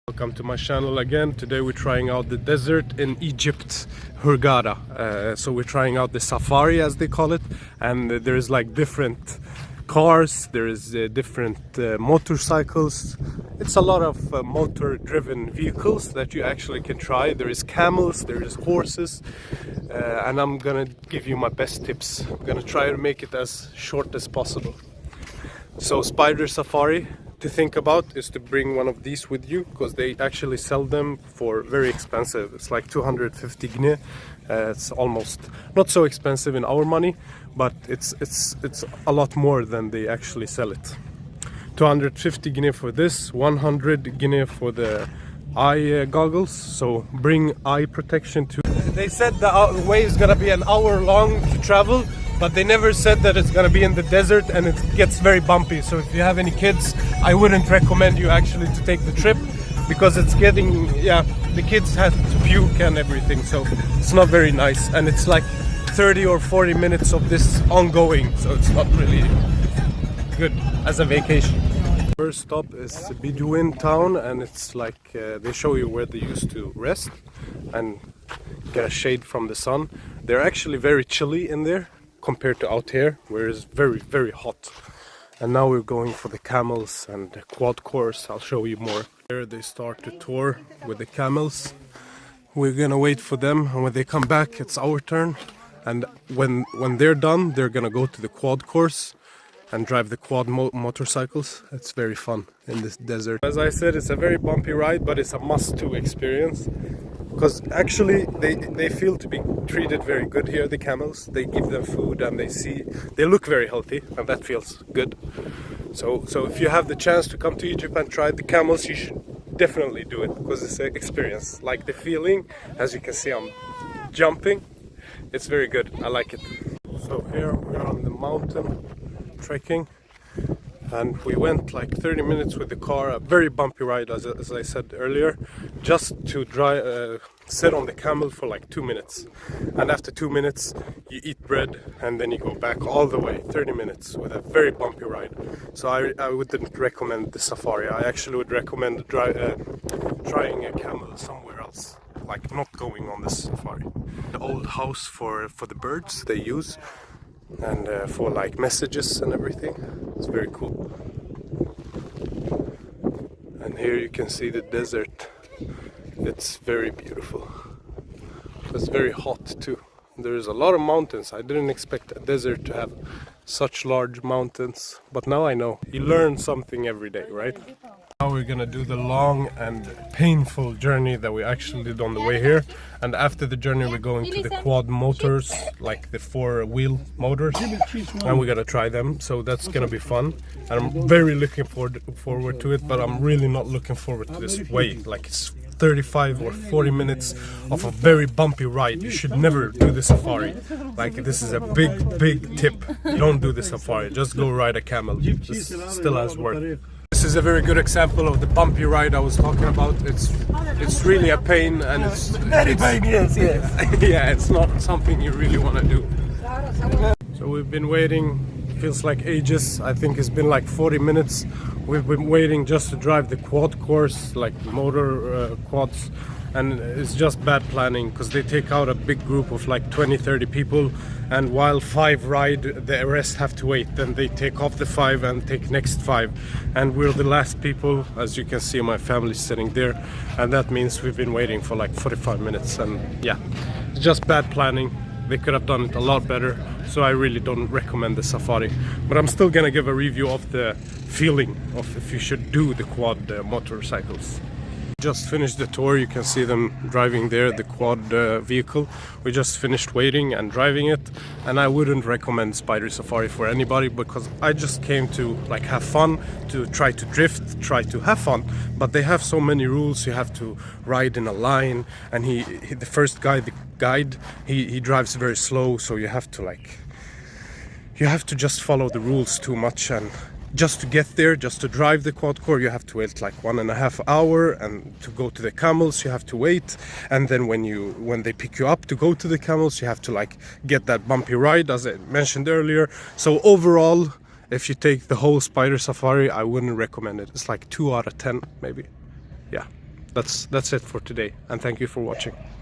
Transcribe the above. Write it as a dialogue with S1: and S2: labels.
S1: Welcome to my channel again. Today we're trying out the desert in Egypt, Hurghada. So we're trying out the safari, as they call it, and there's like different cars, there is different motorcycles. It's a lot of motor driven vehicles that you actually can try. There is camels, there is horses, and I'm gonna give you my best tips. I'm gonna try to make it as short as possible. So spider safari, to think about is to bring one of these with you, because they actually sell them for very expensive. It's like 250 guinea. It's almost not so expensive in our money, but it's a lot more than they actually sell it. 250 guinea for this, 100 guinea for the eye goggles, so bring eye protection too. They said the way is gonna be an hour long to travel, but they never said that it's gonna be in the desert and it gets very bumpy. So if you have any kids, I wouldn't recommend you actually to take the trip, because it's getting, the kids have to puke and everything, so it's not very nice. And it's like 30 or 40 minutes of this ongoing, so it's not really good as a vacation. First stop is Bedouin town, and it's like they show you where they used to rest and get a shade from the sun. They're actually very chilly in there compared to out here, where it's very hot. And now we're going for the camels and the quad course. I'll show you more. Here they start the tour with the camels. We're gonna wait for them, and when they come back it's our turn. And when they're done, they're gonna go to the quad course and drive the quad motorcycles. It's very fun in this desert. As I said, it's a very bumpy ride, but it's a must-do experience, because actually they feel to be treated very good here, the camels. They give them food and they look very healthy, and that feels good. So if you have the chance to come to Egypt and try the camels, you should definitely do it, because it's an experience. Like the feeling, as you can see, I'm jumping. It's very good. I like it. So here we're on the mountain trekking, and we went like 30 minutes with the car, a very bumpy ride, as I said earlier, just to sit on the camel for like 2 minutes. And after 2 minutes you eat bread, and then you go back all the way 30 minutes with a very bumpy ride. So I wouldn't recommend the safari. I actually would recommend trying a camel somewhere else, like not going on the safari. The old house for the birds they use, and for like messages and everything. It's very cool. And here you can see the desert. It's very beautiful. It's very hot too. There's a lot of mountains. I didn't expect a desert to have such large mountains, but now I know. You learn something every day, right? Now we're gonna do the long and painful journey that we actually did on the way here. And after the journey we're going to the quad motors, like the 4-wheel motors, and we're gonna try them. So that's gonna be fun, and I'm very looking forward to it. But I'm really not looking forward to this way. Like it's 35 or 40 minutes of a very bumpy ride. You should never do the safari. Like, this is a big tip. Don't do the safari. Just go ride a camel. This still has worth. This is a very good example of the bumpy ride I was talking about. It's really a pain, and it's very pain. Yes. Yeah, it's not something you really want to do. So we've been waiting. Feels like ages. I think it's been like 40 minutes. We've been waiting just to drive the quad course, like motor quads, and it's just bad planning, because they take out a big group of like 20-30 people, and while 5 ride, the rest have to wait. Then they take off the 5 and take next 5, and we're the last people. As you can see, my family's sitting there, and that means we've been waiting for like 45 minutes. And yeah, it's just bad planning. They could have done it a lot better, so I really don't recommend the safari. But I'm still gonna give a review of the feeling of if you should do the quad motorcycles. Just finished the tour. You can see them driving there, the quad vehicle. We just finished waiting and driving it, and I wouldn't recommend spider safari for anybody, because I just came to like have fun, to try to drift, try to have fun. But they have so many rules. You have to ride in a line, and the first guy, the guide, he drives very slow, so you have to just follow the rules too much. And just to get there, just to drive the quad core, you have to wait like 1.5 hours, and to go to the camels you have to wait, and then when they pick you up to go to the camels, you have to like get that bumpy ride, as I mentioned earlier. So overall, if you take the whole spider safari, I wouldn't recommend it. It's like 2 out of 10 maybe. Yeah. that's it for today, and thank you for watching.